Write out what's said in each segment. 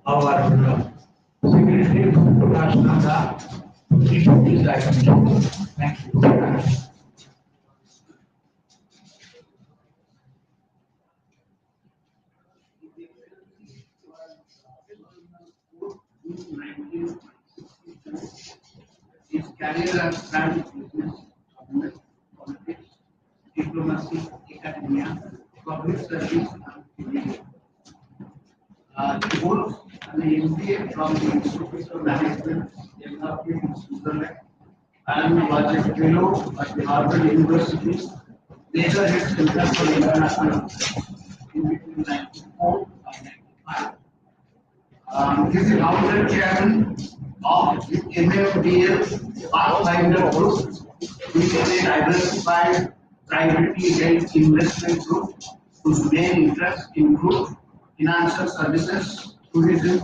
our Secretary Prakash Nanda to introduce the item. Thank you. His career has spanned business, government, politics, diplomacy, academia, public service, and media. He holds an MBA from the Institute of Management Development in Switzerland and was a fellow at the Harvard University. Later, he Center for International Affairs in between 1994 and 1995. He is the founder chairman of the MFDL Pathfinder Group, which is a diversified privately held investment group whose main interests include financial services, tourism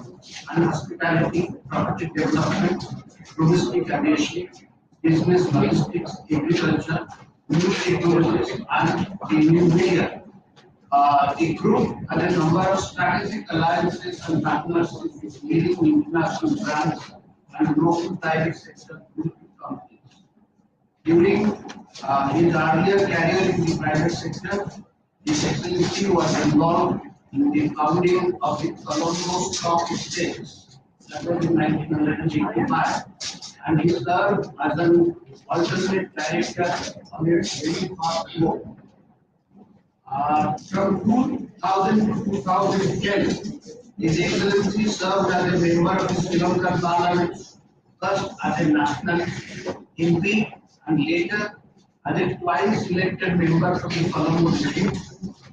and hospitality, property development, domestic aviation, business logistics, agriculture, new technologies, and renewable. The group has a number of strategic alliances and partnerships with leading international brands and local private sector companies. During his earlier career in the private sector, his excellency was involved in the founding of the Colombo Stock Exchange, that was in 1985, and he served as an alternate director on its very first board. From 2000 to 2010, His Excellency served as a member of the Sri Lankan Parliament, first as a national MP and later as a twice elected member from the Colombo district.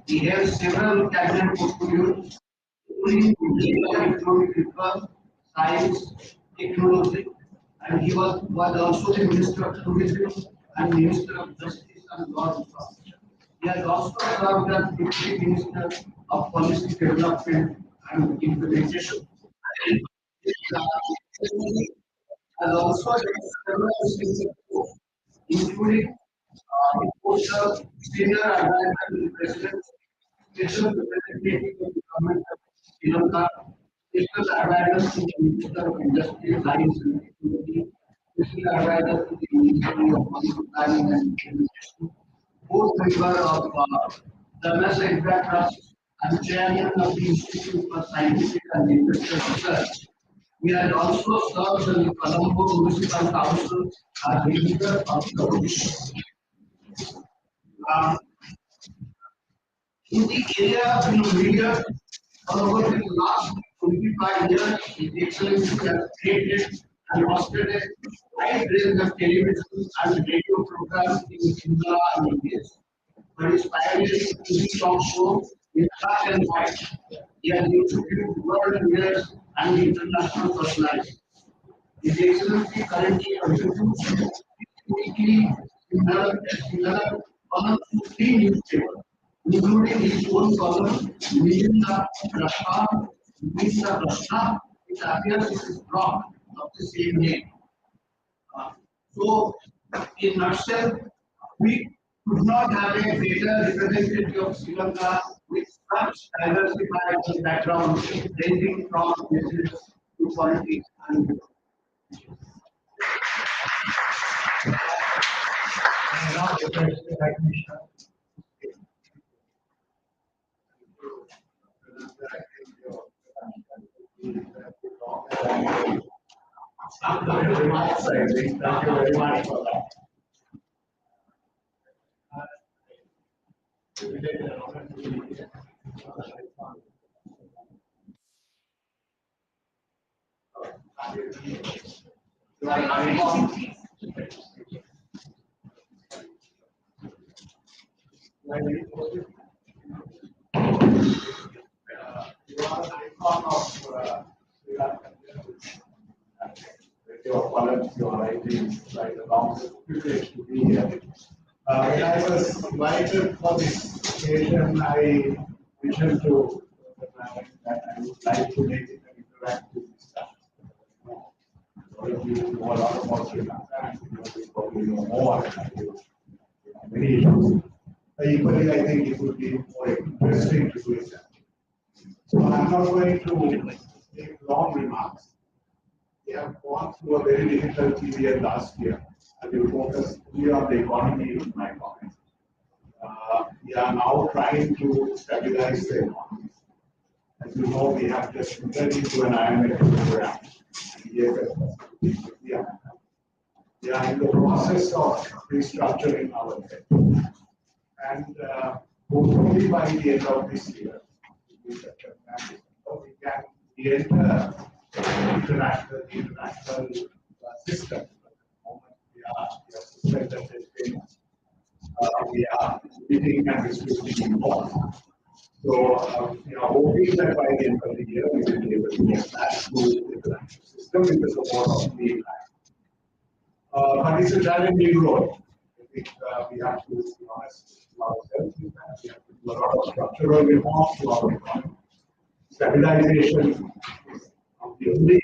He held several cabinet portfolios, including economic reform, science, technology, and he was also the Minister of Tourism and Minister of Justice and Law Reform. He has also served as Deputy Minister of Policy Development and Implementation. He has also held several positions, including the post of Senior Advisor to the President, Special Representative of the Government of Sri Lanka, Special Advisor to the Minister of Industry, Science and Technology, Special Advisor to the Ministry of Policy Planning and Implementation, both member of the NASA Impact Trust and chairman of the Institute for Scientific and Industrial Research. He has also served in the Colombo Municipal Council as leader of the commission. In the area of media, over the last 25 years, His Excellency has created and hosted a wide range of television and radio programs in India and India. But his pioneering TV talk show in black and white, he has interviewed world leaders and international personalities. His Excellency currently contributes weekly similar column to three newspapers, including his own column, Media Prashna, which appears in his blog of the same name. So, in nutshell, we could not have a greater representative of Sri Lanka with such diversified background, ranging from business to politics and Now, request the High Commissioner. Thank you very much for that. You are the icon of Sri Lanka. With your columns, your writings, right along, it's a privilege to be here. When I was invited for this occasion, I mentioned to the panel that I would like to make it an interactive discussion. All of you know a lot about Sri Lanka, and you probably know more than I do. Many issues. Equally, I think it would be more interesting to do it. So I'm not going to make long remarks. We have gone through a very difficult period last year. I will focus only on the economy in my comments. We are now trying to stabilize the economy. As you know, we have just entered into an IMF program. We are in the process of restructuring our debt. And hopefully by the end of this year, we can enter the international system. At the moment, we are suspended payments. We are limiting and restricting imports. So we are hoping that by the end of the year, we will be able to get back to the international system with the support of the IMF. But it's a challenging road. I think we have to be honest with ourselves. We have to do a lot of structural reforms to our economy. Stabilization is the only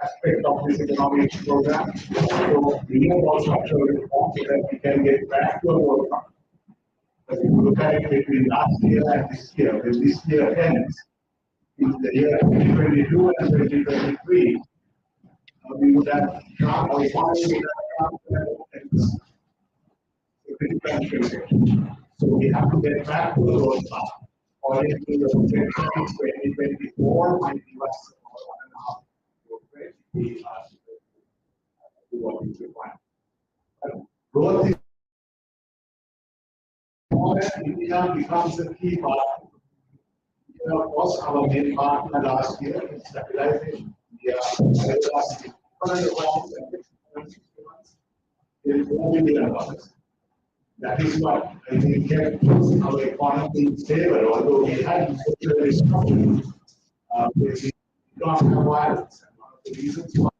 aspect of this economic program. So we need more structural reforms so that we can get back to a world economy. But if you look at it between last year and this year, when this year ends, in the year 2022 and 2023, we would have come or economy so we have to get back to the road path. According to the projections, 2024 might give us 1.5 growth rate. We are to do what is required. Growth is more than India becomes a key part. Of course, our main partner last year in stabilization. We are last reforms and $4 billion. That is what I think kept our economy in favor, although we had social restructuring with the economic violence. And one of the reasons why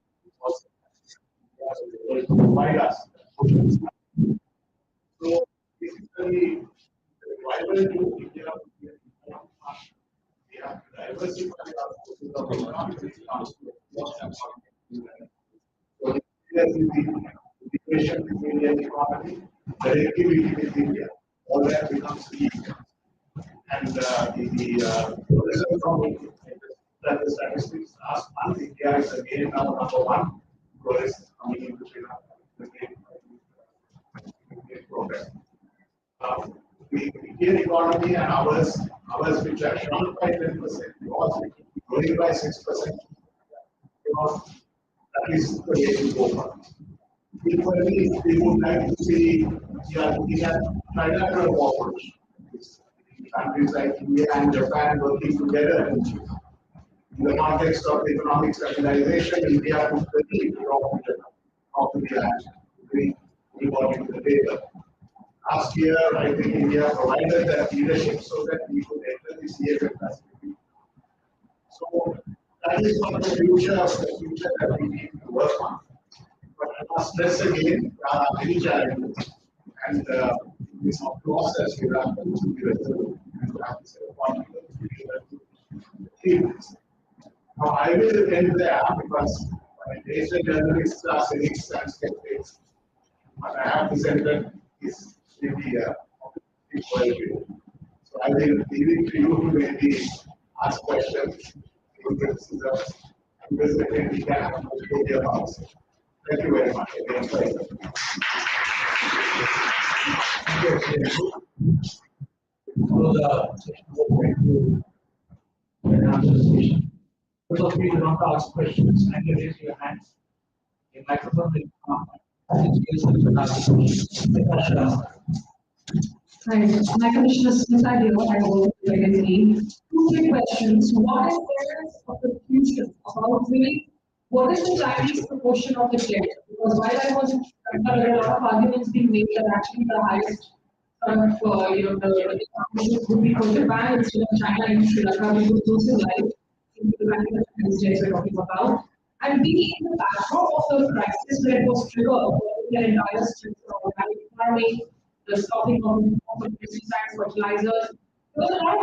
was able to provide us. So basically, the driver to India, we have to diversify our sources of economy. So integration with Indian economy, connectivity with India, all that becomes key. And the tourism from that the statistics last month, India is again now number one tourist coming into Sri Lanka. Progress. The Indian economy and ours which are shrunk by 10%, yours growing by 6%. That is the way to go for us. Equally, we would like to see we have trilateral cooperation. Countries like India and Japan working together in the context of economic stabilization. India could really talk to the bring everybody to the table. Last year, I think India provided that leadership so that we could enter this year facility. So that is what the future that we need to work on. But I must stress again, there are many challenges, and this process will have to be resolved and have to say now I will end there because my Asian journalists are cynics and skeptics. But I have to say that is really a big worldview. So I will leave it to you to maybe ask questions, criticisms, and then we can have a answer. Thank you very much. For the answer session. Those of you who want to ask questions, kindly raise your hands. The microphone will come. Hi, my question is Smita here. I work with legacy. Two quick questions. One is there is a confusion about really what is the Chinese proportion of the debt? Because while I was there are a lot of arguments being made that actually the highest the economy would be for Japan instead of China and Sri Lanka because those are like the kind of states we're talking about. And B, in the backdrop of the crisis where it was triggered, the entire structure of organic farming, the stopping of pesticides, fertilizers, there was a lot of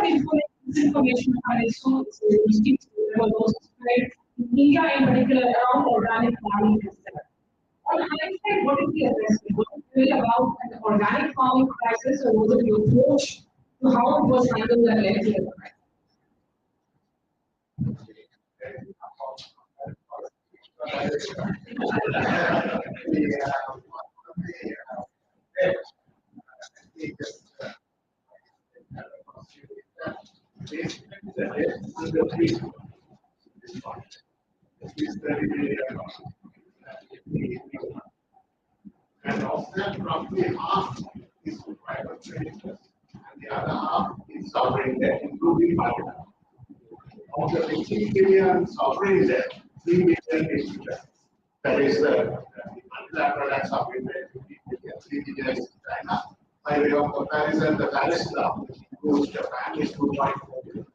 misinformation and also there were those spread in India in particular around organic farming itself. On hindsight, what is the assessment? Was it really about an organic farming crisis or was it the approach to how it was handled that led to the crisis? And of that, roughly half is private creditors, and the other half is sovereign debt, including Pakistan. Of the 15 billion sovereign debt, 3 billion is China. That is the multilateral and sovereign debt, 3 billion is China. By way of comparison, the Paris Club, which includes Japan, is 2.4 billion.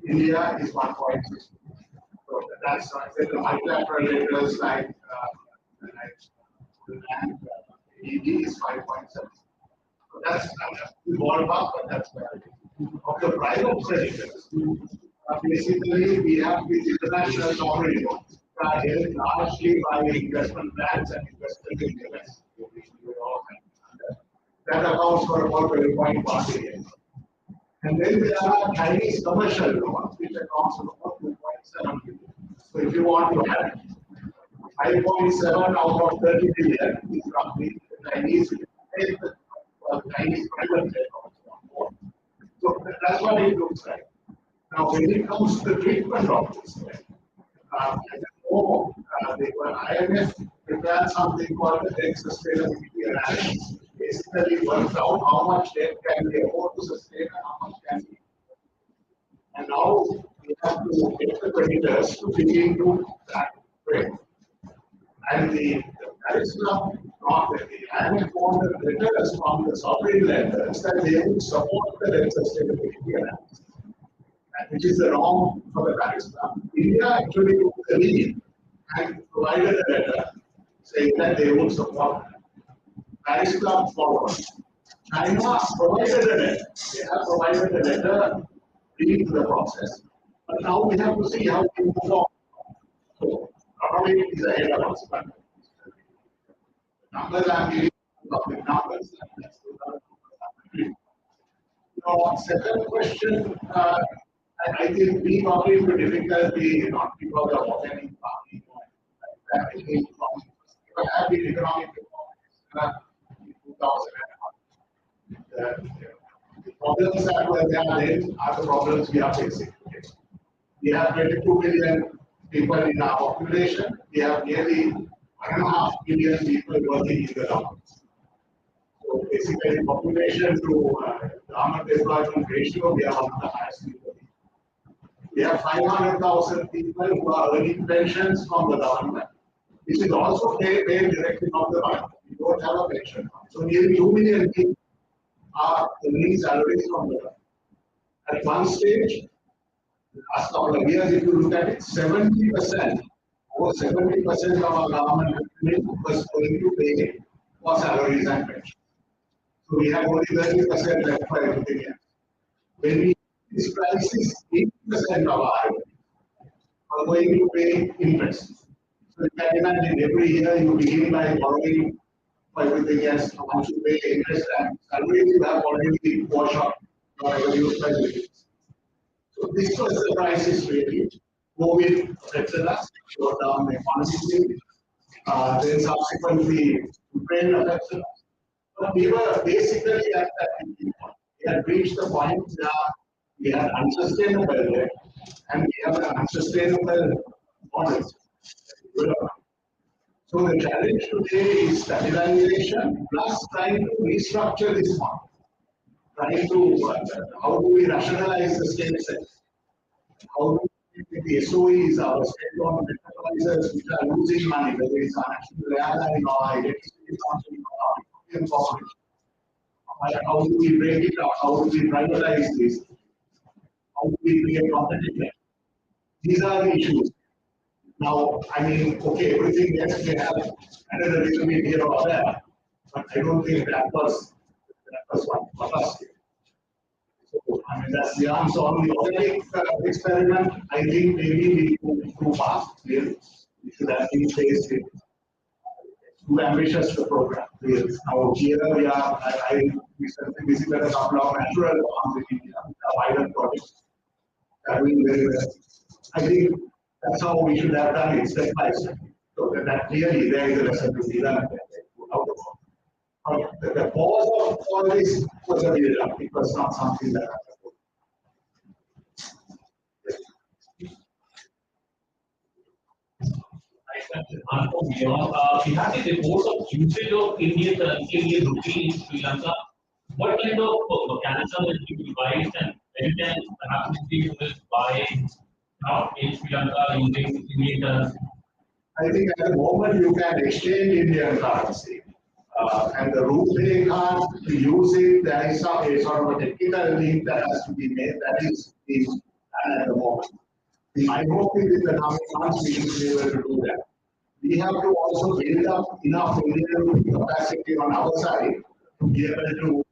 India is 1.6 billion. So that's why I said the multilateral debtors like and ED is 5.7. So that's the ballpark, but that's where it is. Of the private creditors, basically we have these international sovereign loans that are held largely by investment banks and investors in the US. That accounts for about 20.1 billion. And then there are Chinese commercial loans, which accounts for about 2.7 billion. So if you want to have 5.7 out of 30 billion is roughly the Chinese Chinese private debt also. So that's what it looks like. Now, when it comes to the treatment of this debt, as you know, the IMF prepared something called the debt sustainability analysis. Basically, works out how much debt can be afford to sustain and how much can be. And now we have to get the creditors to fit into that frame. And the Paris Club, not the IMF wanted letters from the sovereign lenders that they would support the debt sustainability analysis, which is the wrong for the Paris Club. India actually took the lead and provided a letter saying that they would support Paris Club followed. China provided a letter. They have provided a letter leading to the process. But now we have to see how we move on. So, probably it is ahead of us, but numbers I'm giving public numbers. Second question, I think we got into difficulty not because of organic farming, but have been economic reforms in 2001. The problems that were there then are the problems we are facing today. We have 22 million people in our population. We have nearly 1.5 billion people working in the government. So basically, population to government employment ratio, we are one of the highest in the world. We have 500,000 people who are earning pensions from the government, which is also paid directly from the government. We don't have a pension fund. So nearly 2 million people are earning salaries from the government. At one stage, last couple of years, if you look at it, 70%, over 70% of our government was going to pay for salaries and pensions. So we have only 30% left for everything else. When we this crisis, 80% of our are going to pay interest. So you can imagine every year you begin by borrowing for everything else. Once you pay interest and salaries, you have already washed out your revenues by the interest. So this was the crisis really. COVID affected us, slowed down the economy. Then subsequently, Ukraine affected us. But we were basically at that point. We had reached the point where we had unsustainable debt and we have an unsustainable model. So the challenge today is stabilization plus trying to restructure this model. Trying to, how do we rationalize the state sector? How do we the SOEs, our state-owned enterprises, which are losing money, whether it's our national airline or our electricity company or our European corporation. How do we break it up? How do we privatize this? How do we create competition? These are the issues. Now, I mean, okay, everything else may have added a little bit here or there, but I don't think that was what for us. So, I mean, that's the answer on the organic experiment. I think maybe we move too fast. We should have been faced with too ambitious the program. Now, here we are, I recently visited a couple of natural farms in India, pilot projects. They are doing very well. I think that's how we should have done it, step by step. So that clearly there is a lesson to be learned. The cause of all this was a build-up. It was not something that happened. We have the reports of usage of Indian currency, Indian rupee in Sri Lanka. What kind of mechanism is being devised and when can perhaps people will buy out in Sri Lanka using Indian currency? I think at the moment you can exchange Indian currency. And the rupee card, to use it, there is a sort of a technical link that has to be made. That is done at the moment. I hope in the coming months we should be able to do that. We have to also build up enough Indian capacity on our side to be able to do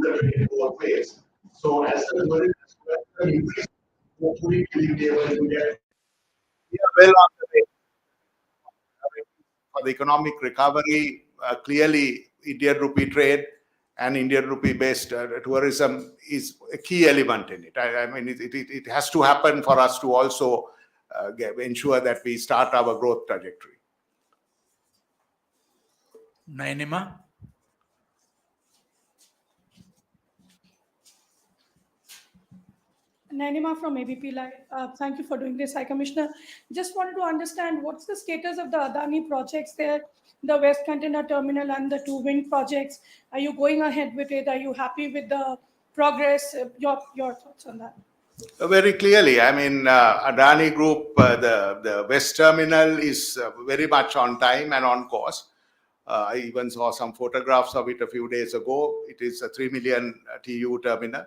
the trade both ways. So as the tourism increases, hopefully we will be able to get. We are well on the way for the economic recovery. Clearly, Indian rupee trade and Indian rupee based tourism is a key element in it. I mean, it has to happen for us to also ensure that we start our growth trajectory. Nainima. Nainima from ABP Live. Thank you for doing this, High Commissioner. Just wanted to understand what's the status of the Adani projects there, the West Container Terminal and the two wind projects. Are you going ahead with it? Are you happy with the progress? Your thoughts on that? Very clearly, I mean, Adani Group, the West Terminal is very much on time and on course. I even saw some photographs of it a few days ago. It is a 3 million TEU terminal.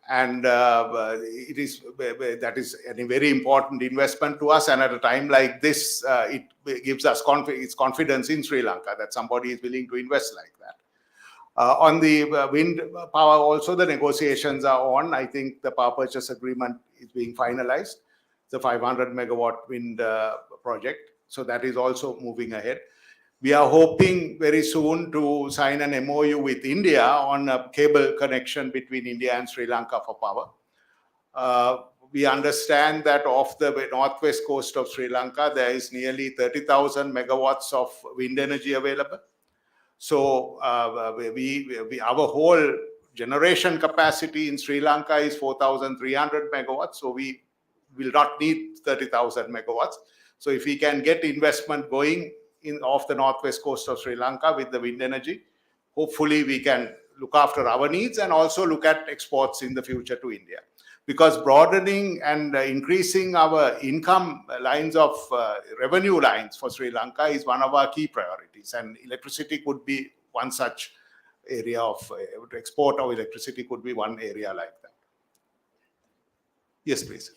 And it is that is a very important investment to us. And at a time like this, it gives us confidence in Sri Lanka that somebody is willing to invest like that. On the wind power, also the negotiations are on. I think the power purchase agreement is being finalized. It's a 500 megawatt wind project. So that is also moving ahead. We are hoping very soon to sign an MOU with India on a cable connection between India and Sri Lanka for power. We understand that off the northwest coast of Sri Lanka, there is nearly 30,000 megawatts of wind energy available. So our whole generation capacity in Sri Lanka is 4,300 megawatts. So we will not need 30,000 megawatts. So if we can get investment going off the northwest coast of Sri Lanka with the wind energy, hopefully we can look after our needs and also look at exports in the future to India. Because broadening and increasing our income lines of revenue lines for Sri Lanka is one of our key priorities, and electricity could be one such area of export of electricity could be one area like that. Yes, please.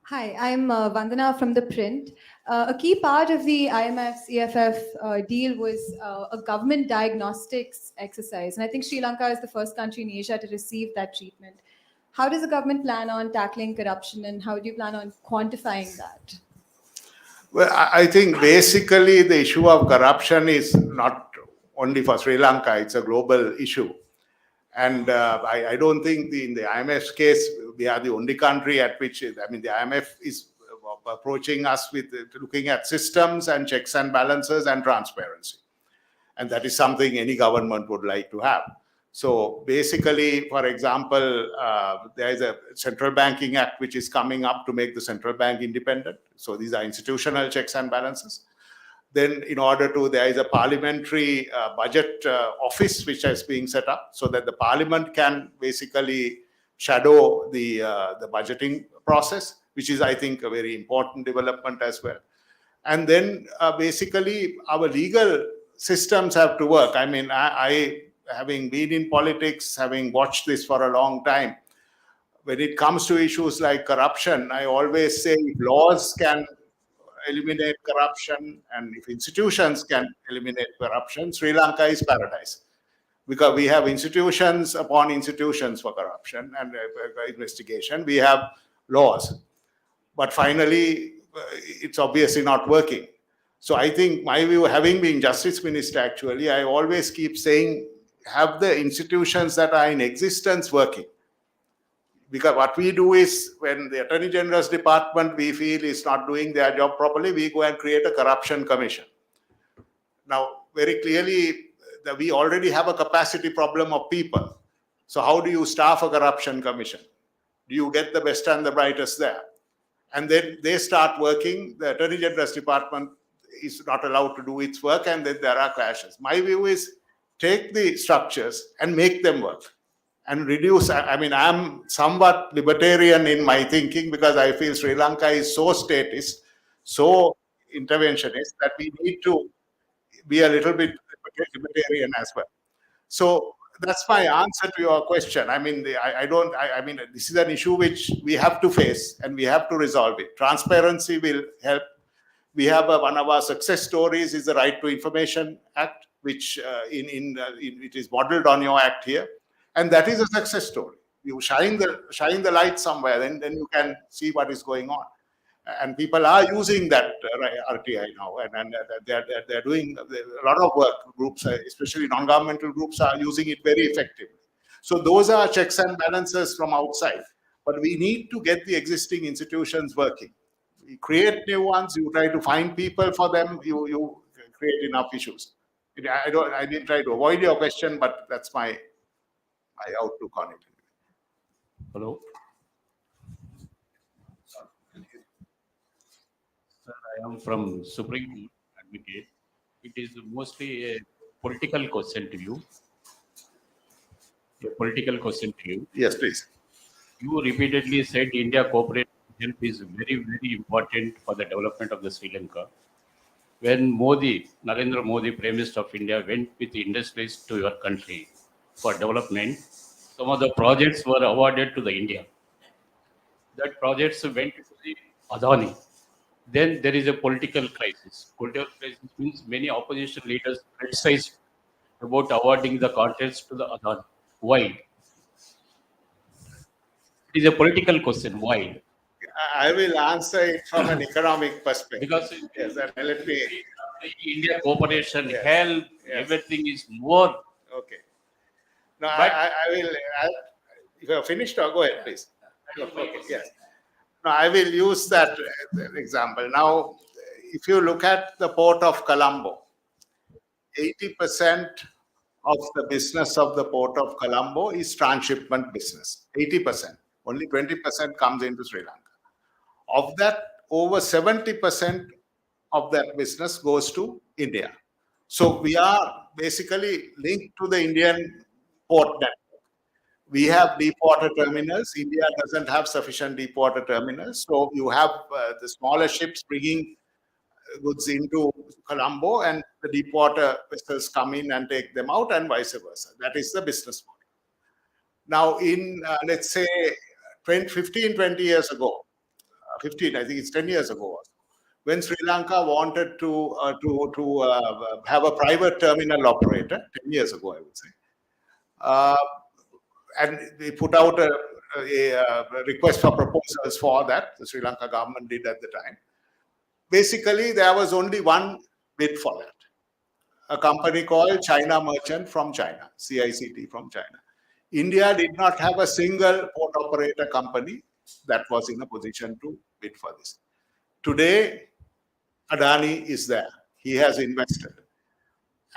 Hi, I'm Vandana from The Print. A key part of the IMF's EFF deal was a government diagnostics exercise. And I think Sri Lanka is the first country in Asia to receive that treatment. How does the government plan on tackling corruption and how do you plan on quantifying that? Well, I think basically the issue of corruption is not only for Sri Lanka, it's a global issue. And I don't think in the IMF's case, we are the only country at which, I mean, the IMF is approaching us with looking at systems and checks and balances and transparency. And that is something any government would like to have. So basically, for example, there is a central banking act which is coming up to make the central bank independent. So these are institutional checks and balances. Then in order to, there is a parliamentary budget office which is being set up so that the parliament can basically shadow the budgeting process, which is, I think, a very important development as well. And then basically our legal systems have to work. I mean, I having been in politics, having watched this for a long time, when it comes to issues like corruption, I always say if laws can eliminate corruption and if institutions can eliminate corruption, Sri Lanka is paradise. Because we have institutions upon institutions for corruption and investigation. We have laws. But finally, it's obviously not working. So I think my view, having been justice minister, actually, I always keep saying, have the institutions that are in existence working. because what we do is, when the Attorney General's department we feel is not doing their job properly, we go and create a corruption commission. Now, very clearly, we already have a capacity problem of people. So how do you staff a corruption commission? Do you get the best and the brightest there? And then they start working. The Attorney General's department is not allowed to do its work, and then there are clashes. My view is, take the structures and make them work and reduce. I mean, I'm somewhat libertarian in my thinking, because I feel Sri Lanka is so statist, so interventionist, that we need to be a little bit libertarian as well. So that's my answer to your question. I mean, I mean, this is an issue which we have to face and we have to resolve it. Transparency will help. We have one of our success stories is the Right to Information Act, which it is modeled on your act here, and that is a success story. You shine the light somewhere, then you can see what is going on. And people are using that RTI now, and they're doing a lot of work. Groups, especially non-governmental groups, are using it very effectively. So those are checks and balances from outside. But we need to get the existing institutions working. You create new ones. You try to find people for them. You create enough issues. I didn't try to avoid your question, but that's my outlook on it. Hello. Sir, I am from Supreme Court Advocate. It is mostly a political question to you. A political question to you. Yes, please. You repeatedly said India cooperation help is very, very important for the development of the Sri Lanka. When Narendra Modi, Prime Minister of India, went with the industrialists to your country for development, some of the projects were awarded to the India. That projects went to the Adani. Then there is a political crisis. Political crisis means many opposition leaders criticized about awarding the contracts to the Adani. Why? It is a political question. Why? I will answer it from an economic perspective. Because yes, let me. India cooperation, help, everything is more. Okay. No, I will. If you have finished, or go ahead, please. Okay. Yes. No, I will use that example. Now, if you look at the port of Colombo, 80% of the business of the port of Colombo is transshipment business. 80%. Only 20% comes into Sri Lanka. Of that, over 70% of that business goes to India. So we are basically linked to the Indian port network. We have deep water terminals. India doesn't have sufficient deep water terminals. So you have the smaller ships bringing goods into Colombo, and the deep water vessels come in and take them out, and vice versa. That is the business model. Now, in let's say 20 years ago, 15, I think it's 10 years ago, when Sri Lanka wanted to have a private terminal operator, 10 years ago, I would say, and they put out a request for proposals for that. The Sri Lanka government did at the time. Basically, there was only one bid for that. A company called China Merchant from China, CICT from China. India did not have a single port operator company that was in a position to bid for this. Today, Adani is there. He has invested.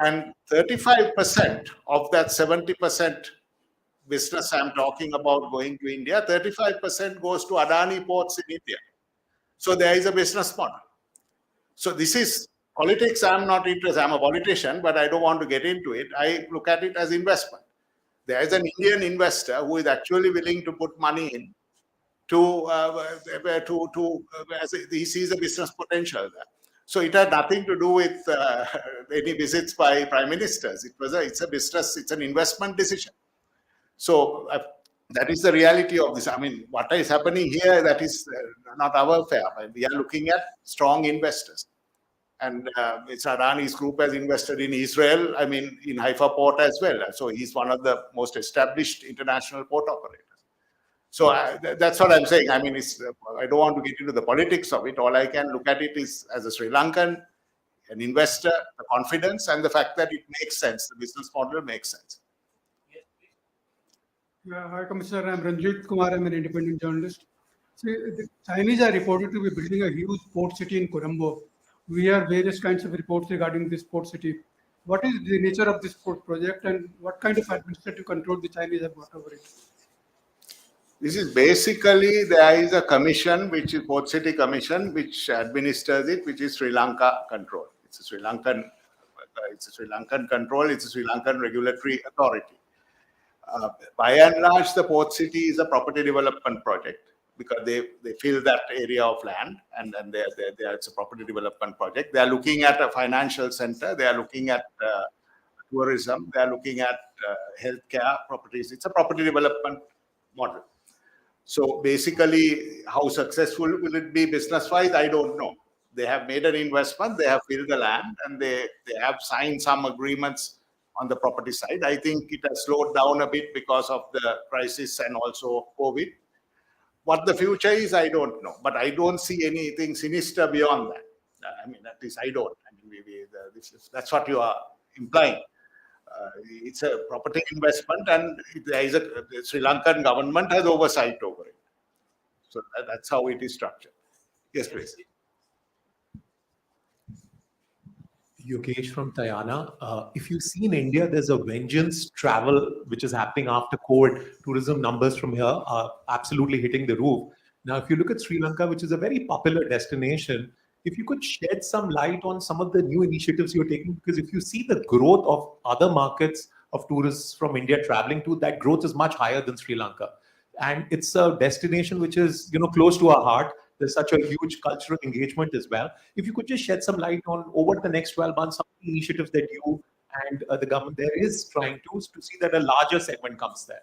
And 35% of that 70% business I'm talking about going to India, 35% goes to Adani ports in India. So there is a business model. So this is politics. I'm not interested. I'm a politician, but I don't want to get into it. I look at it as investment. There is an Indian investor who is actually willing to put money in as he sees a business potential there. So it had nothing to do with any visits by prime ministers. It's a business. It's an investment decision. So that is the reality of this. I mean, what is happening here, that is not our affair. We are looking at strong investors. And it's Adani's group has invested in Israel, I mean, in Haifa port as well. So he's one of the most established international port operators. So that's what I'm saying. I mean, I don't want to get into the politics of it. All I can look at it is as a Sri Lankan, an investor, the confidence, and the fact that it makes sense. The business model makes sense. Yeah, hi, Commissioner. I'm Ranjit Kumar. I'm an independent journalist. See, the Chinese are reported to be building a huge port city in Colombo. We have various kinds of reports regarding this port city. What is the nature of this port project and what kind of administrative control the Chinese have got over it? This is basically, there is a commission, which is Port City Commission, which administers it, which is Sri Lanka control. It's a Sri Lankan control. It's a Sri Lankan regulatory authority. By and large, the port city is a property development project because they fill that area of land, and it's a property development project. They are looking at a financial center. They are looking at tourism. They are looking at healthcare properties. It's a property development model. So basically, how successful will it be business-wise? I don't know. They have made an investment, they have filled the land, and they have signed some agreements on the property side. I think it has slowed down a bit because of the crisis and also COVID. What the future is, I don't know. But I don't see anything sinister beyond that. I mean, that is, I don't. I mean, that's what you are implying. It's a property investment, and there is the Sri Lankan government has oversight over it. So that's how it is structured. Yes, please. Yogesh from Tayana. If you see in India, there's a vengeance travel which is happening after COVID. Tourism numbers from here are absolutely hitting the roof. Now, if you look at Sri Lanka, which is a very popular destination, if you could shed some light on some of the new initiatives you're taking, because if you see the growth of other markets of tourists from India traveling to, that growth is much higher than Sri Lanka. And it's a destination which is, close to our heart. There's such a huge cultural engagement as well. If you could just shed some light on over the next 12 months, some of the initiatives that you and the government there is trying to see that a larger segment comes there.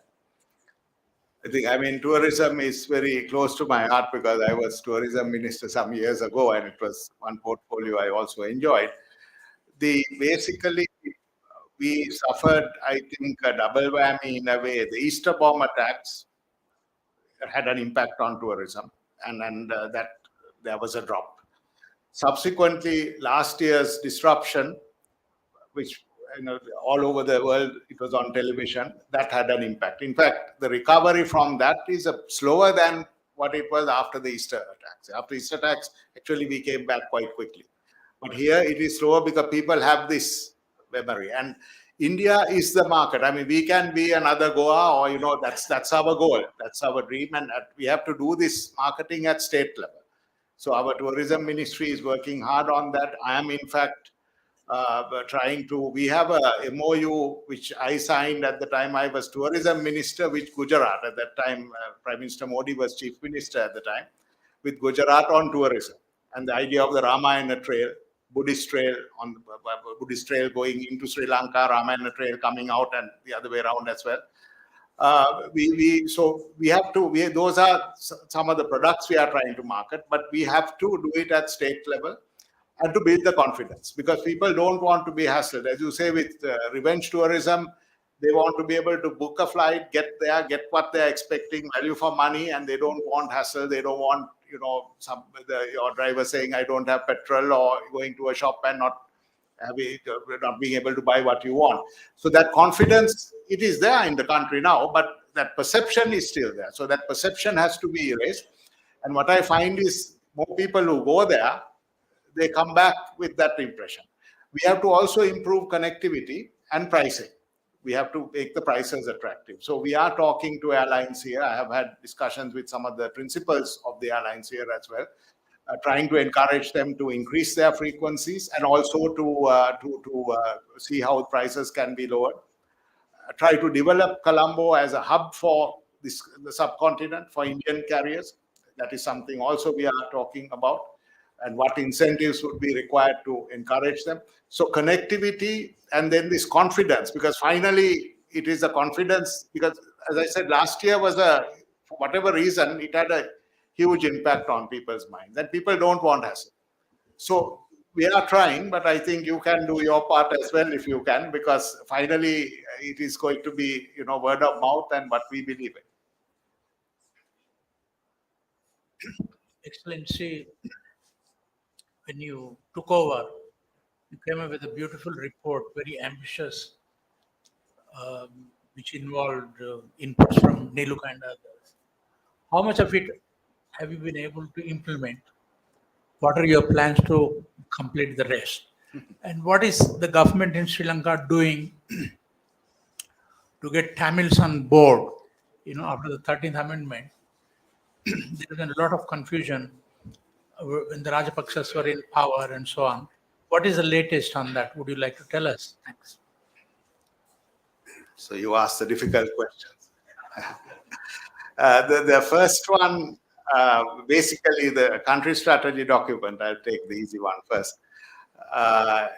I mean, tourism is very close to my heart because I was tourism minister some years ago, and it was one portfolio I also enjoyed. Basically, we suffered, I think, a double whammy in a way. The Easter bomb attacks had an impact on tourism, and that there was a drop. Subsequently, last year's disruption, which all over the world, it was on television, that had an impact. In fact, the recovery from that is slower than what it was after the Easter attacks. After Easter attacks, actually, we came back quite quickly. But here it is slower because people have this memory. And India is the market. I mean, we can be another Goa, or, that's our goal. That's our dream. And we have to do this marketing at state level. So our tourism ministry is working hard on that. I am, in fact, we have a MOU which I signed at the time I was tourism minister with Gujarat. At that time, Prime Minister Modi was chief minister at the time, with Gujarat on tourism. And the idea of the Ramayana Trail, Buddhist trail going into Sri Lanka, Ramayana Trail coming out, and the other way around as well. Those are some of the products we are trying to market, but we have to do it at state level and to build the confidence, because people don't want to be hassled. As you say, with revenge tourism, they want to be able to book a flight, get there, get what they're expecting, value for money, and they don't want hassle. They don't want, your driver saying, I don't have petrol, or going to a shop and not being able to buy what you want. So that confidence, it is there in the country now, but that perception is still there. So that perception has to be erased. And what I find is more people who go there, they come back with that impression. We have to also improve connectivity and pricing. We have to make the prices attractive. So we are talking to airlines here. I have had discussions with some of the principals of the airlines here as well, trying to encourage them to increase their frequencies and also to see how prices can be lowered. Try to develop Colombo as a hub for the subcontinent for Indian carriers. That is something also we are talking about, and what incentives would be required to encourage them. So connectivity, and then this confidence, because finally it is a confidence, because as I said, last year was for whatever reason, it had a huge impact on people's minds, and people don't want hassle. So we are trying, but I think you can do your part as well if you can, because finally it is going to be, word of mouth and what we believe in. Excellency, when you took over, you came up with a beautiful report, very ambitious, which involved inputs from Neluka and others. How much of it have you been able to implement? What are your plans to complete the rest? And what is the government in Sri Lanka doing to get Tamils on board? After the 13th Amendment, there is a lot of confusion when the Rajapaksas were in power and so on. What is the latest on that? Would you like to tell us? Thanks. So you asked the difficult questions. The first one, basically the country strategy document. I'll take the easy one first. I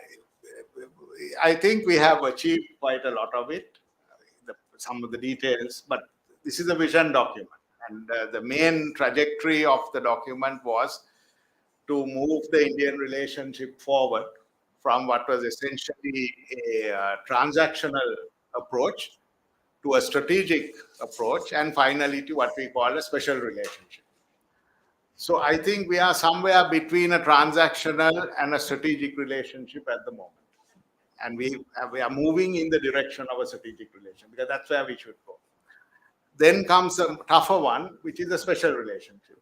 think we have achieved quite a lot of it, some of the details, but this is a vision document. And the main trajectory of the document was to move the Indian relationship forward from what was essentially a transactional approach to a strategic approach, and finally to what we call a special relationship. So I think we are somewhere between a transactional and a strategic relationship at the moment. And we are moving in the direction of a strategic relation, because that's where we should go. Then comes a tougher one, which is a special relationship.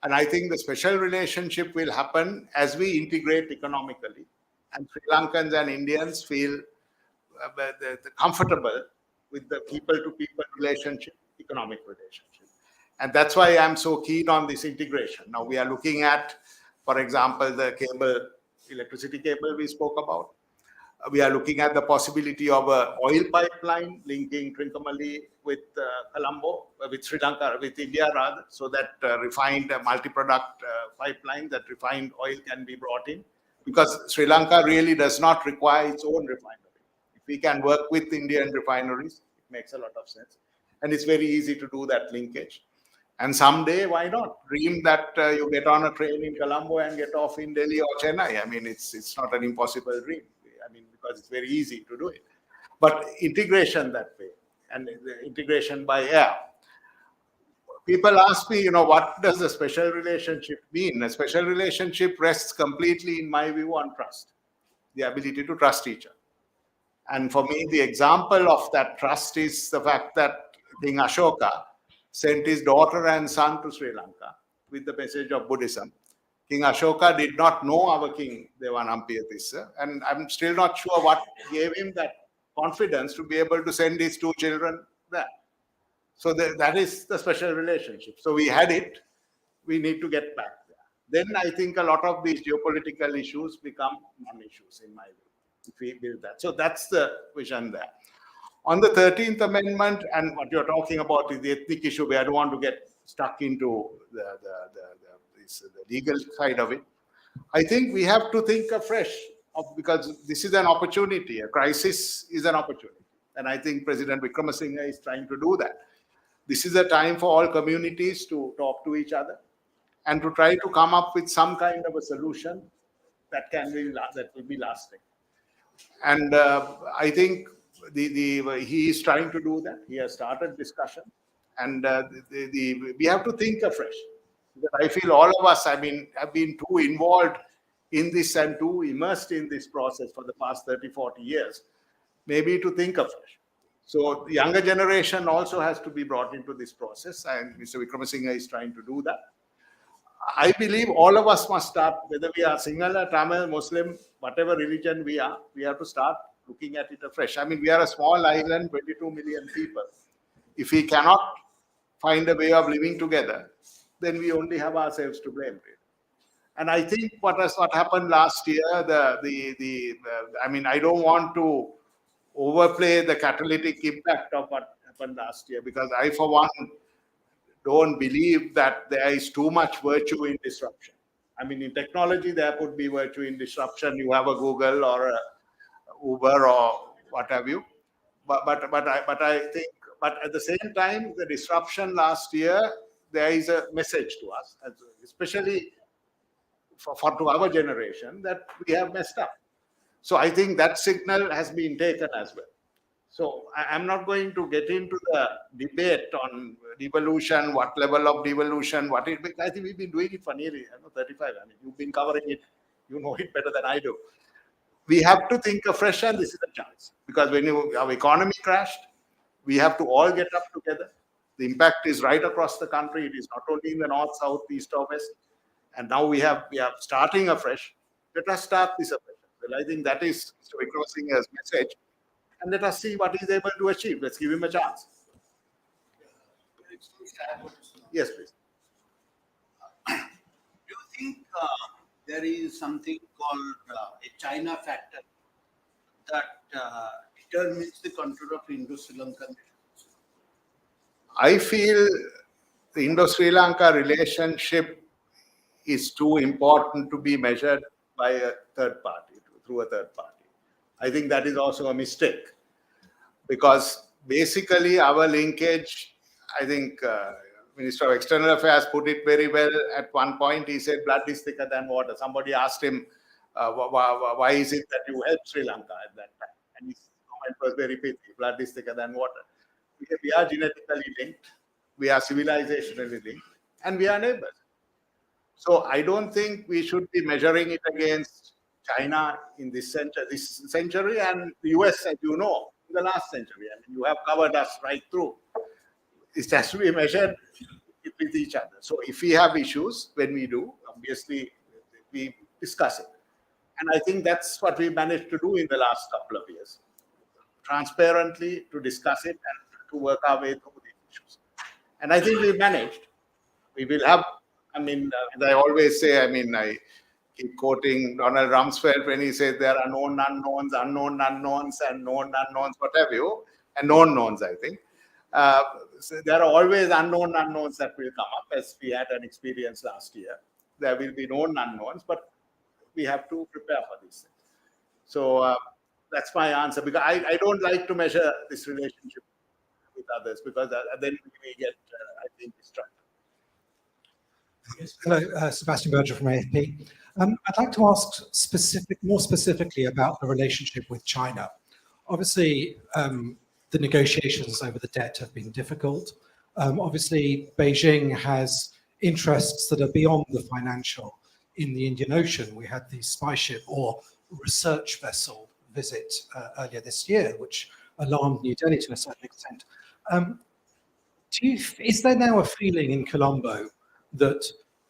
And I think the special relationship will happen as we integrate economically, and Sri Lankans and Indians feel comfortable with the people-to-people relationship, economic relationship. And that's why I'm so keen on this integration. Now we are looking at, for example, the electricity cable we spoke about. We are looking at the possibility of an oil pipeline linking Trincomalee with Colombo, with Sri Lanka, with India rather, so that refined multi-product pipeline, that refined oil can be brought in. Because Sri Lanka really does not require its own refinery. If we can work with Indian refineries, it makes a lot of sense. And it's very easy to do that linkage. And someday, why not? Dream that you get on a train in Colombo and get off in Delhi or Chennai. I mean, it's not an impossible dream. I mean, because it's very easy to do it. But integration that way, and the integration by air. People ask me, what does a special relationship mean? A special relationship rests completely, in my view, on trust, the ability to trust each other. And for me, the example of that trust is the fact that King Ashoka sent his daughter and son to Sri Lanka with the message of Buddhism. King Ashoka did not know our king, Devanampiyathissa, and I'm still not sure what gave him that confidence to be able to send his two children there. So that is the special relationship. So we had it, we need to get back there. Then I think a lot of these geopolitical issues become non-issues, in my view, if we build that. So that's the vision there. On the 13th Amendment, and what you're talking about is the ethnic issue, where I don't want to get stuck into the legal side of it. I think we have to think afresh, because this is an opportunity. A crisis is an opportunity. And I think President Wickremesinghe is trying to do that. This is a time for all communities to talk to each other and to try to come up with some kind of a solution that will be lasting. And I think he is trying to do that. He has started discussion, and we have to think afresh. Because I feel all of us have been too involved in this and too immersed in this process for the past 30, 40 years, maybe to think afresh. So the younger generation also has to be brought into this process, and Mr. Wickremesinghe is trying to do that. I believe all of us must start, whether we are Sinhala, Tamil, Muslim, whatever religion we have to start looking at it afresh. I mean, we are a small island, 22 million people. If we cannot find a way of living together, then we only have ourselves to blame. And I think what happened last year, I mean, I don't want to overplay the catalytic impact of what happened last year, because I, for one, don't believe that there is too much virtue in disruption. I mean, in technology, there could be virtue in disruption. You have a Google or a Uber or what have you. But I think, but at the same time, the disruption last year, there is a message to us, especially to our generation, that we have messed up. So I think that signal has been taken as well. So I'm not going to get into the debate on devolution, what level of devolution, I think we've been doing it for nearly 35. I mean, you've been covering it, you know it better than I do. We have to think afresh, and this is a chance. Because when our economy crashed, We have to all get up together. The impact is right across the country. It is not only in the north, south, east, or west. And now we are starting afresh. Let us start this afresh. Well, I think that is Mr. Vikramasinghe's message. And let us see what he's able to achieve. Let's give him a chance. Yes, please. Do you think there is something called a China factor that determines the contour of Indo-Sri Lankan relations? I feel the Indo-Sri Lanka relationship is too important to be measured by a third party, through a third party. I think that is also a mistake, because basically our linkage, I think Minister of External Affairs put it very well at one point. He said, blood is thicker than water. Somebody asked him, why is it that you helped Sri Lanka at that time? And his comment was very pithy, blood is thicker than water. We are genetically linked, we are civilizationally linked, and we are neighbors. So I don't think we should be measuring it against China in this century, and the US, as you know, in the last century. I mean, you have covered us right through. It has to be measured with each other. So if we have issues, when we do, obviously we discuss it. And I think that's what we managed to do in the last couple of years. Transparently to discuss it and to work our way through the issues. And I think we managed. We will have, I mean, as I always say, I mean, I keep quoting Donald Rumsfeld when he says there are known unknowns, unknown unknowns, and known unknowns, what have you, and known knowns, I think. So there are always unknown unknowns that will come up, as we had an experience last year. There will be known unknowns, but we have to prepare for these things. So that's my answer, because I don't like to measure this relationship with others, because then we get, I think, distracted. Hello, Sebastian Berger from AFP. I'd like to ask more specifically about the relationship with China. Obviously, the negotiations over the debt have been difficult. Obviously, Beijing has interests that are beyond the financial in the Indian Ocean. We had the spy ship or research vessel visit earlier this year, which alarmed New Delhi to a certain extent. Is there now a feeling in Colombo that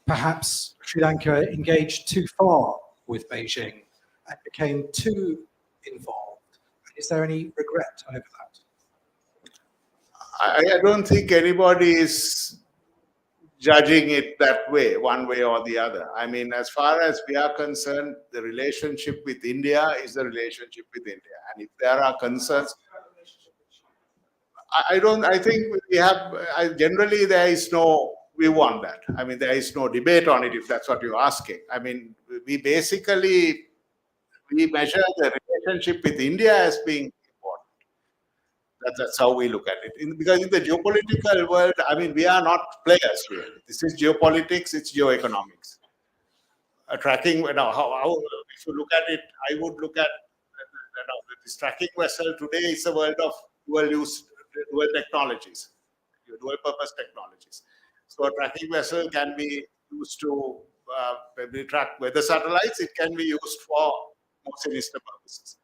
perhaps Sri Lanka engaged too far with Beijing and became too involved? Is there any regret over that? I don't think anybody is judging it that way, one way or the other. I mean, as far as we are concerned, the relationship with India is the relationship with India. And if there are concerns, I think we have, generally there is no view on that. I mean, there is no debate on it, if that's what you're asking. I mean, we basically, we measure the relationship with India as being important. That's how we look at it. Because in the geopolitical world, I mean, we are not players really. This is geopolitics, it's geoeconomics. Tracking, if you look at it, I would look at this tracking vessel today is a world of dual technologies, dual purpose technologies. So a tracking vessel can be used to track weather satellites. It can be used for more sinister purposes.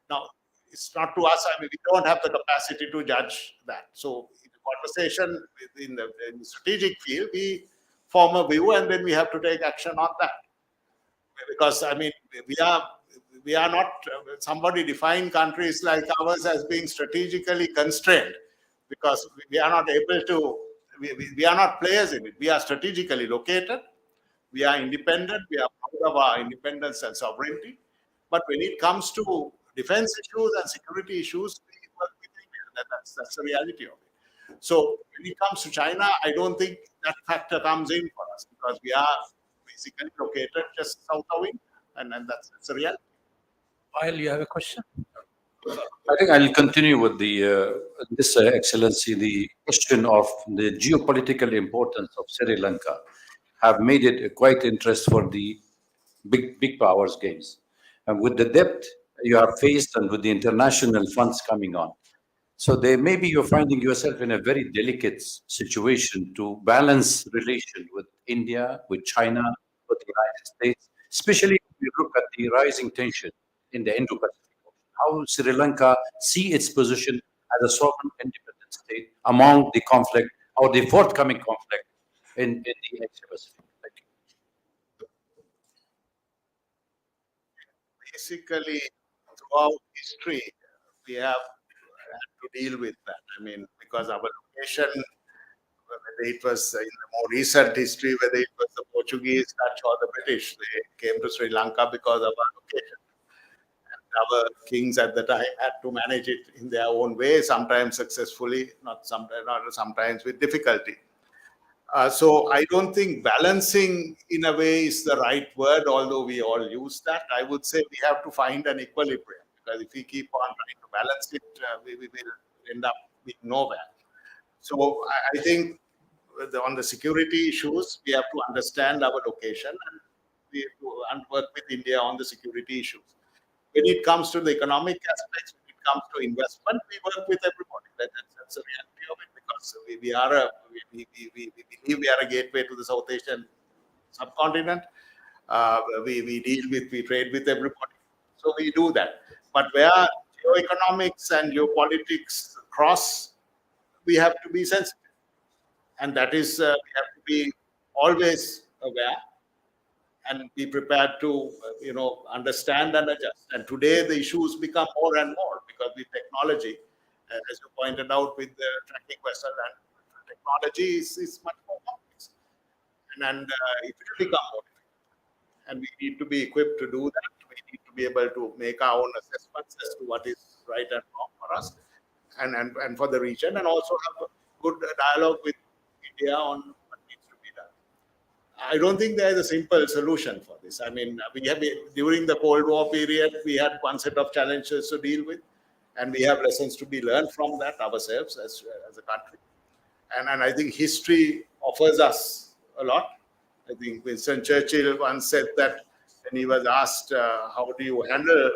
Now, it's not to us. I mean, we don't have the capacity to judge that. So, in the conversation in the strategic field, we form a view, and then we have to take action on that. Because I mean, we are not. Somebody defined countries like ours as being strategically constrained, because we are not able to. We are not players in it. We are strategically located. We are independent. We are proud of our independence and sovereignty. But when it comes to defense issues and security issues, we work with India. That's the reality of it. So when it comes to China, I don't think that factor comes in for us, because we are basically located just south of India, and that's the reality. While you have a question? I think I'll continue with this Excellency. The question of the geopolitical importance of Sri Lanka have made it a quite interest for the big powers games. And with the debt you have faced and with the international funds coming on, so maybe you're finding yourself in a very delicate situation to balance relation with India, with China, with the United States, especially if you look at the rising tension in the Indo-Pacific. How Sri Lanka see its position as a sovereign independent state among the conflict or the forthcoming conflict in the Asia-Pacific? Thank you. Basically, throughout history, we have had to deal with that. I mean, because our location, whether it was in the more recent history, whether it was the Portuguese, Dutch, or the British, they came to Sri Lanka because of our location. And our kings at the time had to manage it in their own way, sometimes successfully, not sometimes with difficulty. So I don't think balancing in a way is the right word, although we all use that. I would say we have to find an equilibrium, because if we keep on trying to balance it, we will end up with nowhere. So I think on the security issues, we have to understand our location, and we have to work with India on the security issues. When it comes to the economic aspects, when it comes to investment, we work with everybody. That's the reality of it, because we believe we are a gateway to the South Asian subcontinent. We trade with everybody. So we do that. But where geoeconomics and geopolitics cross, we have to be sensitive. And that is, we have to be always aware and be prepared to, understand and adjust. And today the issues become more and more, because with technology, as you pointed out, with the tracking vessel, and technology is much more complex, and it will become more difficult. And we need to be equipped to do that. We need to be able to make our own assessments as to what is right and wrong for us, and for the region, and also have a good dialogue with India on what needs to be done. I don't think there is a simple solution for this. I mean, during the Cold War period, we had one set of challenges to deal with, and we have lessons to be learned from that ourselves as a country. And I think history offers us a lot. I think Winston Churchill once said that when he was asked, how do you handle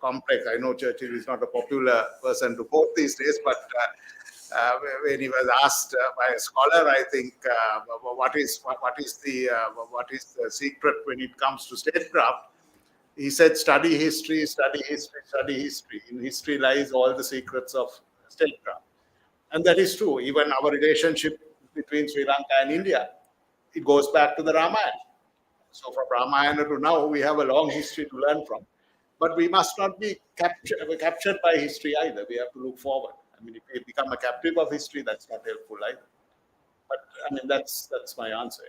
complex? I know Churchill is not a popular person to quote these days, but when he was asked by a scholar, I think, what is the secret when it comes to statecraft? He said, study history, study history, study history. In history lies all the secrets of statecraft. And that is true. Even our relationship between Sri Lanka and India, it goes back to the Ramayana. So from Ramayana to now, we have a long history to learn from. But we must not be captured by history either. We have to look forward. I mean, if we become a captive of history, that's not helpful either. But I mean, that's my answer.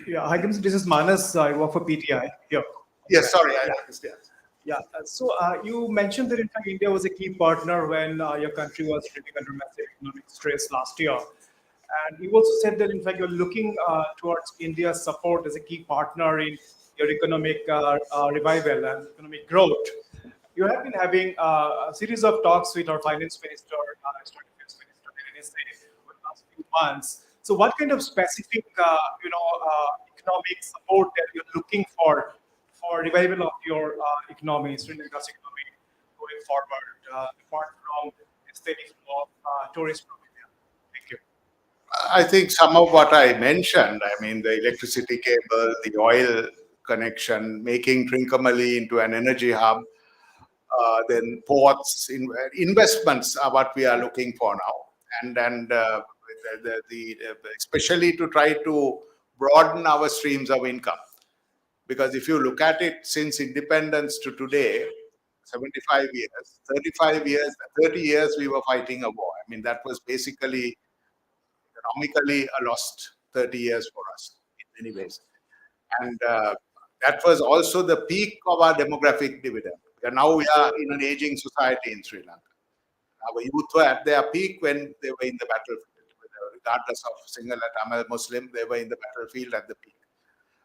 Yeah, hi, this is Manas. I work for PTI here. Yes, sorry, I understand. Yeah, so you mentioned that in fact India was a key partner when your country was living under massive economic stress last year. And you also said that in fact you're looking towards India's support as a key partner in your economic revival and economic growth. You have been having a series of talks with our finance minister, External Affairs Minister, the NSA, over the last few months. So, what kind of specific, economic support that you're looking for revival of your economy, Sri Lanka's economy going forward, apart from a steady flow of tourists from India? Thank you. I think some of what I mentioned, I mean, the electricity cable, the oil connection, making Trincomalee into an energy hub, then ports, investments are what we are looking for now. And especially to try to broaden our streams of income. Because if you look at it since independence to today, 75 years, 35 years, 30 years, we were fighting a war. I mean, that was basically economically a lost 30 years for us in many ways. And that was also the peak of our demographic dividend. And now we are in an aging society in Sri Lanka. Our youth were at their peak when they were in the battlefield. Regardless of Sinhala, Tamil, Muslim, they were in the battlefield at the peak.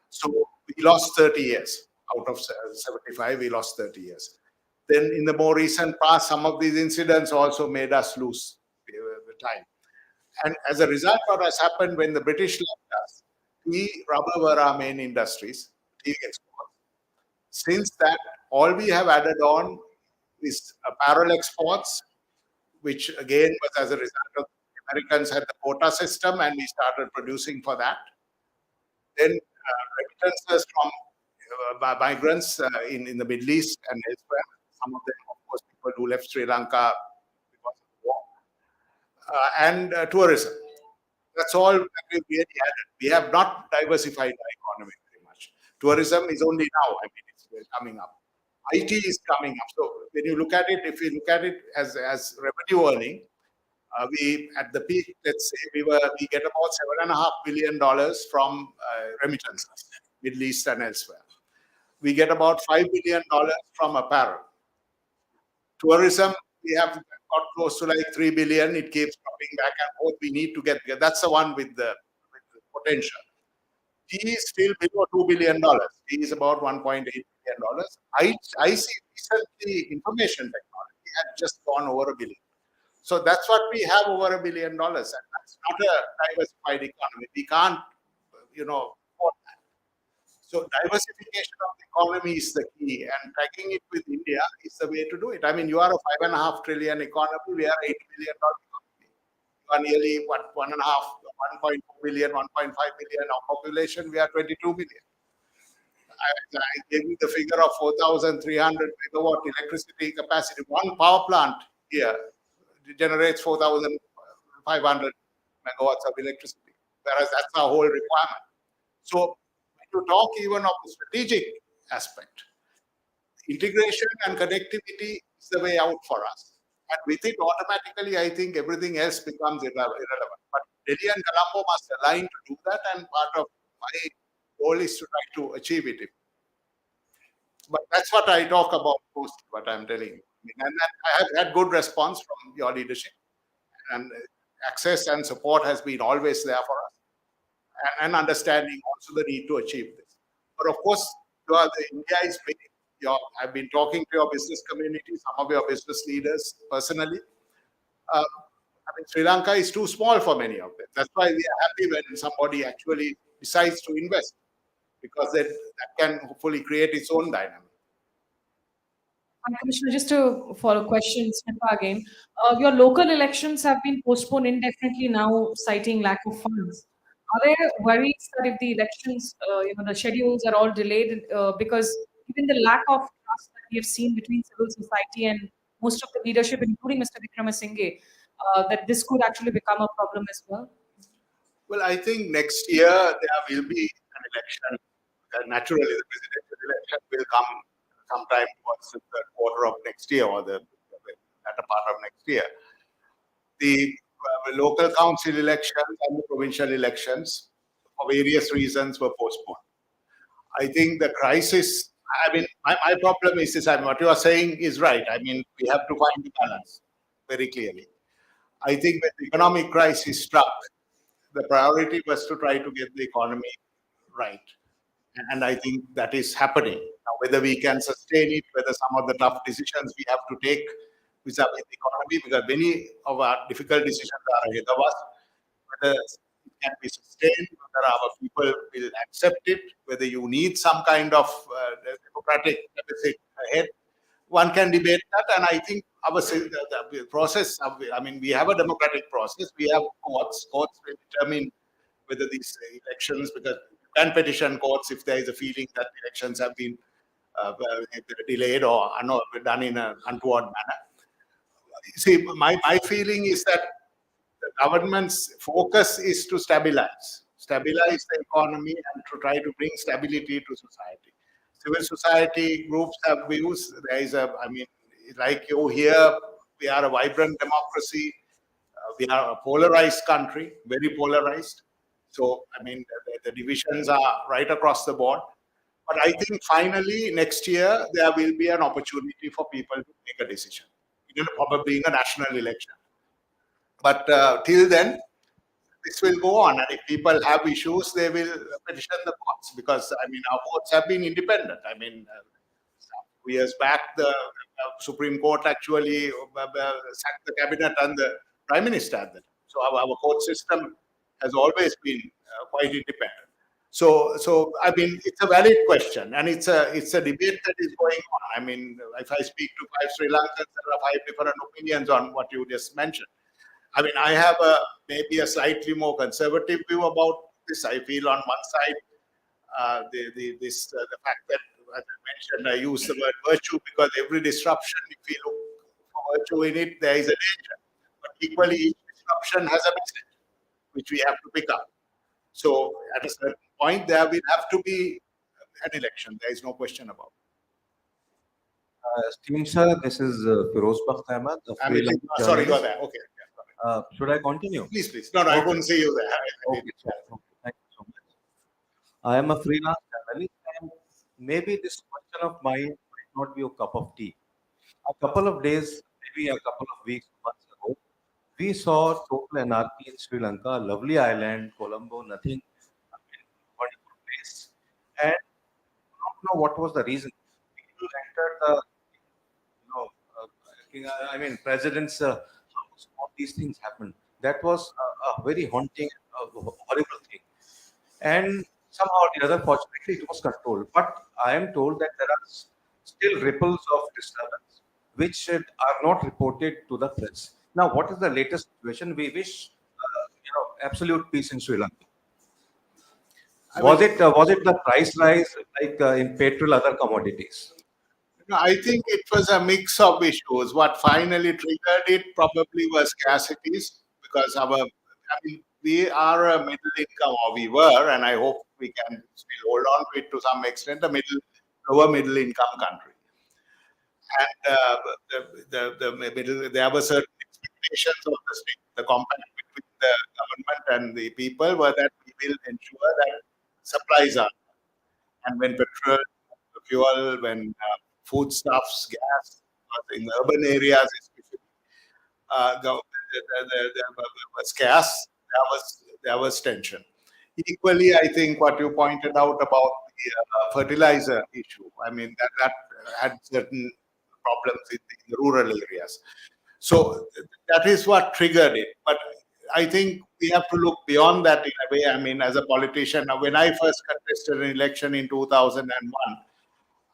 So we lost 30 years. Out of 75, we lost 30 years. Then in the more recent past, some of these incidents also made us lose the time. And as a result, what has happened when the British left us, rubber were our main industries, tea exports. Since that, all we have added on is apparel exports, which again was as a result of the Americans had the quota system and we started producing for that. Then remittances from migrants in the Middle East and elsewhere. Some of them, of course, people who left Sri Lanka because of the war. and tourism. That's all that we've really added. We have not diversified the economy very much. Tourism is only now, I mean, it's coming up. IT is coming up. So when you look at it, if you look at it as revenue earning, we at the peak, let's say we get about $7.5 billion from remittances, Middle East and elsewhere. We get about $5 billion from apparel. Tourism, we have got close to like 3 billion. It keeps dropping back and forth. We need to get there. That's the one with the potential. Tea is still below $2 billion. Tea is about $1.8 billion. I see recently information technology had just gone over $1 billion. So that's what we have, over $1 billion. And that's not a diversified economy. We can't, afford that. So diversification of the economy is the key, and tracking it with India is the way to do it. I mean, you are a $5.5 trillion economy. We are $8 billion economy. You are nearly 1.4 billion, 1.5 billion of population. We are 22 billion. I gave you the figure of 4,300 megawatt electricity capacity. One power plant here generates 4,500 megawatts of electricity, whereas that's our whole requirement. So to talk even of the strategic aspect, integration and connectivity is the way out for us. And with it, automatically, I think everything else becomes irrelevant. But Delhi and Colombo must align to do that, and part of my goal is to try to achieve it. But that's what I talk about most, what I'm telling you. And I have had good response from your leadership, and access and support has been always there for us. And understanding also the need to achieve this. But of course, India is big. I've been talking to your business community, some of your business leaders personally. I mean, Sri Lanka is too small for many of them. That's why we are happy when somebody actually decides to invest, because that can hopefully create its own dynamic. Commissioner, just a follow question, Snipa again. Your local elections have been postponed indefinitely now, citing lack of funds. Are there worries that if the elections, the schedules are all delayed, because given the lack of trust that we have seen between civil society and most of the leadership, including Mr. Vikramasinghe, that this could actually become a problem as well? Well, I think next year there will be an election. Naturally, the presidential election will come sometime towards the third quarter of next year, or the latter part of next year. The local council elections and the provincial elections, for various reasons, were postponed. I think the crisis, I mean, my problem is this, what you are saying is right. I mean, we have to find the balance very clearly. I think when the economic crisis struck, the priority was to try to get the economy right. And I think that is happening. Now, whether we can sustain it, whether some of the tough decisions we have to take vis-a-vis the economy, because many of our difficult decisions are ahead of us, whether it can be sustained, whether our people will accept it, whether you need some kind of democratic deficit ahead, one can debate that. And I think the process, I mean, we have a democratic process. We have courts. Courts will determine whether these elections, because you can petition courts if there is a feeling that elections have been delayed or done in an untoward manner. See, my feeling is that the government's focus is to stabilize the economy and to try to bring stability to society. Civil society groups have views. There is I mean, like you here, we are a vibrant democracy. We are a polarized country, very polarized. So, I mean, the divisions are right across the board. But I think finally next year, there will be an opportunity for people to make a decision, probably in a national election. But till then, this will go on. And if people have issues, they will petition the courts, because, I mean, our courts have been independent. I mean, some years back, the Supreme Court actually sacked the cabinet and the prime minister at the time. So our court system has always been quite independent. So I mean, it's a valid question, and it's a debate that is going on. I mean, if I speak to 5 Sri Lankans, there are 5 different opinions on what you just mentioned. I mean, I have maybe a slightly more conservative view about this. I feel on one side, the fact that, as I mentioned, I use the word virtue, because every disruption, if we look for virtue in it, there is a danger. But equally, each corruption has a message which we have to pick up. So at a certain point, there will have to be an election. There is no question about it. Esteemed sir, this is Firoz Bakht Ahmed, a freelance Sorry, go journalist. there. Okay. Yeah, Should I continue? please, please. No, I couldn't see you there. Okay, sir. Okay, thank you so much. I am a freelance journalist, and maybe this question of mine might not be a cup of tea. A couple of days, maybe a couple of weeks, months ago, we saw total anarchy in Sri Lanka, a lovely island, Colombo, nothing, I mean, wonderful place. And I don't know what was the reason. People entered the, I mean, president's house, all these things happened. That was a very haunting, horrible thing. And somehow or the other, fortunately, it was controlled. But I am told that there are still ripples of disturbance which are not reported to the press. Now, what is the latest situation? We wish, absolute peace in Sri Lanka. Was it the price rise like in petrol, other commodities? No, I think it was a mix of issues. What finally triggered it probably was scarcities, because we are a middle income, or we were, and I hope we can still hold on to it to some extent, lower middle income country. And there were certain expectations of the state. The compact between the government and the people were that we will ensure that supplies are. And when petrol, fuel, when foodstuffs, gas, in urban areas especially, there was scarce, there was tension. Equally, I think what you pointed out about the fertilizer issue, I mean, that had certain problems in the rural areas. So that is what triggered it. But I think we have to look beyond that in a way. I mean, as a politician, when I first contested an election in 2001,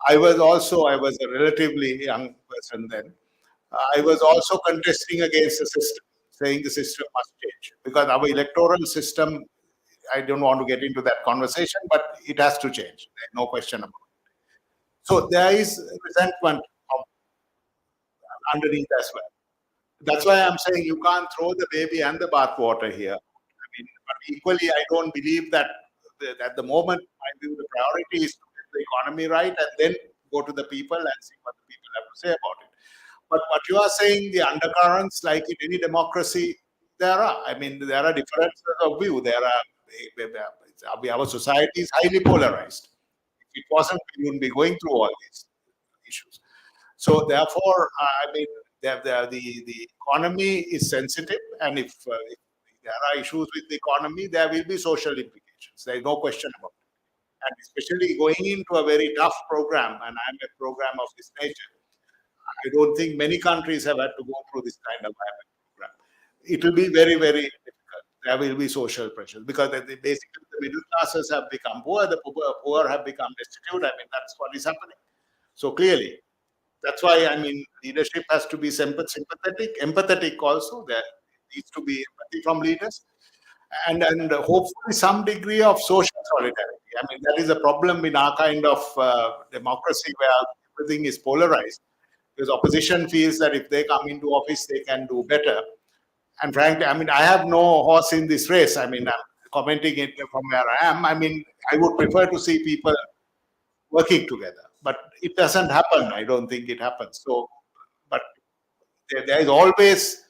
I was a relatively young person then. I was also contesting against the system, saying the system must change, because our electoral system, I don't want to get into that conversation, but it has to change. There's no question about it. So there is resentment underneath as well. That's why I'm saying you can't throw the baby and the bathwater here. I mean, but equally, I don't believe that at the moment, I view the priority is to get the economy right and then go to the people and see what the people have to say about it. But what you are saying, the undercurrents, like in any democracy, there are. I mean, there are differences of view. Our society is highly polarized. If it wasn't, we wouldn't be going through all these issues. So therefore, I mean, the economy is sensitive, and if there are issues with the economy, there will be social implications. There is no question about it. And especially going into a very tough program, and I'm a program of this nature, I don't think many countries have had to go through this kind of program. It will be very, very difficult. There will be social pressures, because basically the middle classes have become poor, the poor have become destitute. I mean, that's what is happening. So clearly, that's why, I mean, leadership has to be sympathetic, empathetic also. There needs to be empathy from leaders, and hopefully some degree of social solidarity. I mean, that is a problem in our kind of democracy where everything is polarized, because opposition feels that if they come into office, they can do better. And frankly, I mean, I have no horse in this race. I mean, I'm commenting it from where I am. I mean, I would prefer to see people working together. But it doesn't happen. I don't think it happens. So, but there is always,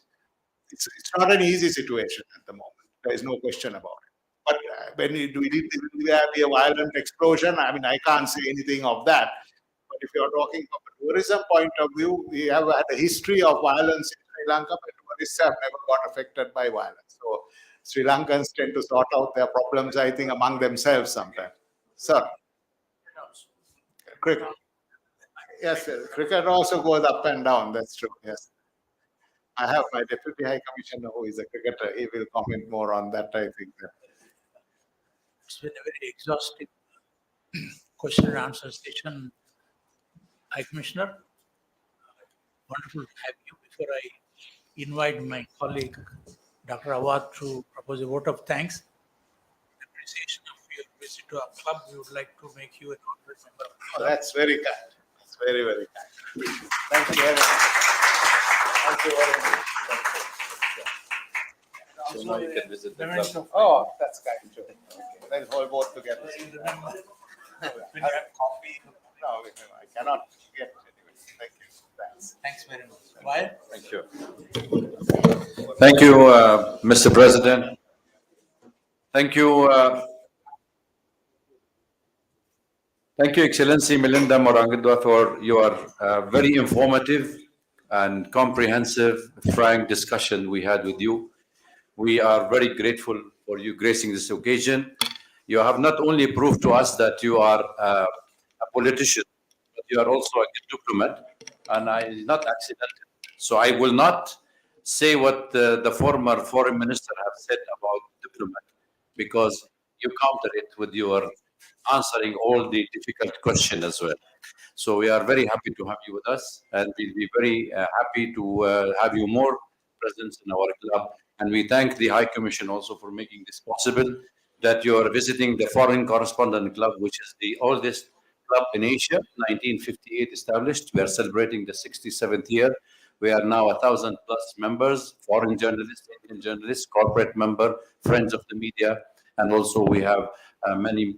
it's not an easy situation at the moment. There is no question about it. But when will there be a violent explosion? I mean, I can't say anything of that. But if you're talking from a tourism point of view, we have had a history of violence in Sri Lanka, but tourists have never got affected by violence. So Sri Lankans tend to sort out their problems, I think, among themselves sometimes. Sir. Cricket. Yes, sir. Cricket also goes up and down. That's true. Yes. I have my Deputy High Commissioner who is a cricketer. He will comment more on that, I think. It's been a very exhaustive question and answer session, High Commissioner. Wonderful to have you. Before I invite my colleague, Dr. Awad, to propose a vote of thanks, appreciation of your visit to our club, we would like to make you an honorary member of the club. That's very kind. That's very, very kind. Thank you very much. Thank you very much. know, you can visit the Revenge club. of- Oh, that's kind too. Okay. Let's hold both together. Remember. Have coffee. No, I cannot get anyway. Thank you. Thanks. Thanks very much. Why? Thank you. Thank you, Mr. President. Thank you. Thank you, Excellency Melinda Morangudwa, for your very informative and comprehensive, frank discussion we had with you. We are very grateful for you gracing this occasion. You have not only proved to us that you are a politician, but you are also a good diplomat, and not accidental. So I will not say what the former foreign minister have said about diplomat, because you counter it with your answering all the difficult questions as well. So we are very happy to have you with us, and we'll be very happy to have you more presence in our club. And we thank the High Commission also for making this possible, that you are visiting the Foreign Correspondent Club, which is the oldest club in Asia, 1958 established. We are celebrating the 67th year. We are now 1,000 plus members, foreign journalists, Indian journalists, corporate member, friends of the media, and also we have many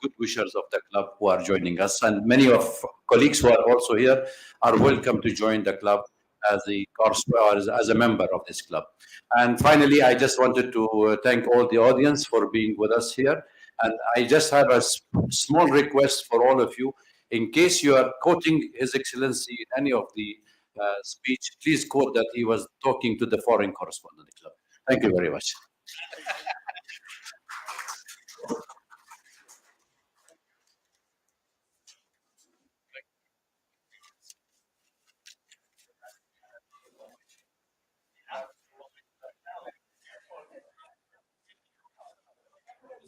good wishers of the club who are joining us. And many of colleagues who are also here are welcome to join the club as a member of this club. And finally, I just wanted to thank all the audience for being with us here. And I just have a small request for all of you. In case you are quoting His Excellency in any of the speech, please quote that he was talking to the Foreign Correspondent Club. Thank you very much.